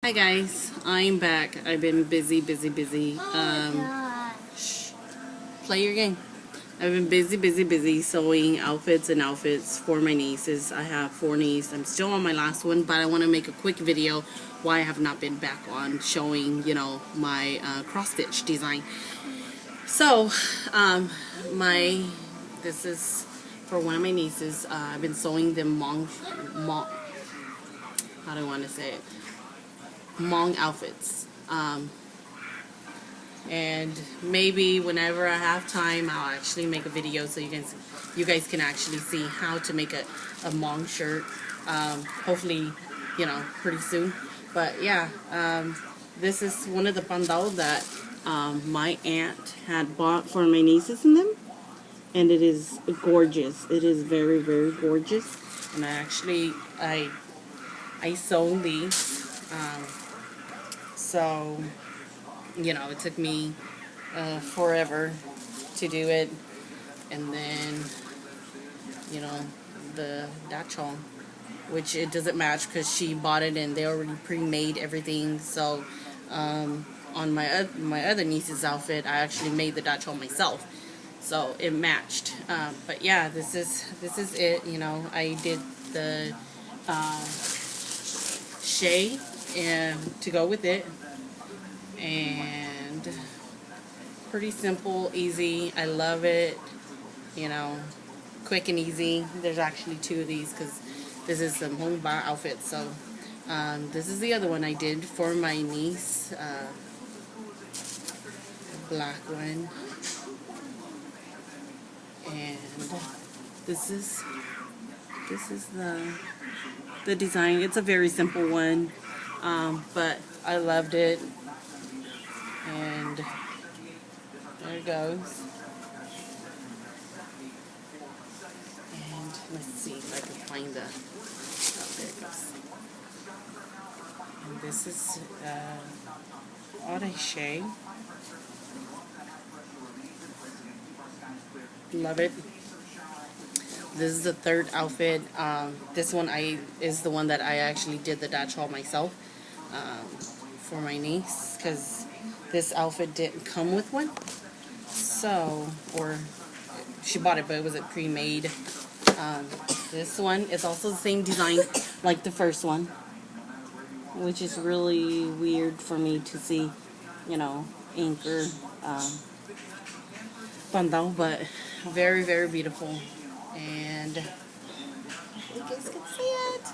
Hi guys, I'm back. I've been busy. Play your game. I've been busy sewing outfits for my nieces. I have 4 nieces. I'm still on my last one, but I want to make a quick video why I have not been back on showing, my cross stitch design. So, this is for one of my nieces. I've been sewing them Hmong, how do I want to say it? Hmong outfits. And maybe whenever I have time, I'll actually make a video so you guys can actually see how to make a Hmong shirt. Hopefully, pretty soon. But yeah, this is one of the pandao that my aunt had bought for my nieces and them, and it is gorgeous. It is very gorgeous. And I sewn these. So, it took me forever to do it. And then, the dachong, which it doesn't match because she bought it and they already pre-made everything. So, on my other niece's outfit, I actually made the dachong myself. So it matched. But yeah, this is it. I did the shade to go with it, and pretty simple, easy. I love it. Quick and easy. There's actually 2 of these because this is the Hmong outfit. So this is the other one I did for my niece, the black one, and this is the design. It's a very simple one, but I loved it. And there it goes. And let's see if I can find the, oh, there it goes. And this is orange. Love it. This is the 3rd outfit. This one is the one that I actually did the dachshund myself for my niece, because this outfit didn't come with one. So, or she bought it, but it wasn't pre-made. This one is also the same design like the first one, which is really weird for me to see, ink or pandao, but very beautiful. And you guys can see it.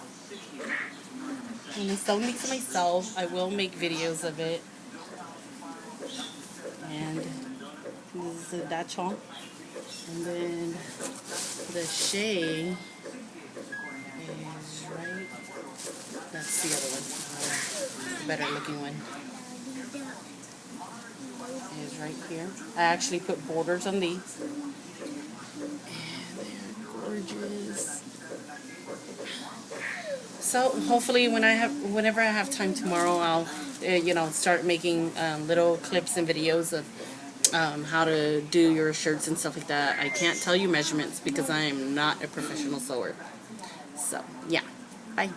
And I sew these myself. I will make videos of it. And this is the dachong. And then the shade is right. That's the other one. The better looking one. Is right here. I actually put borders on these. Gorgeous. So hopefully whenever I have time tomorrow, I'll start making little clips and videos of how to do your shirts and stuff like that. I can't tell you measurements because I am not a professional sewer. So yeah, bye.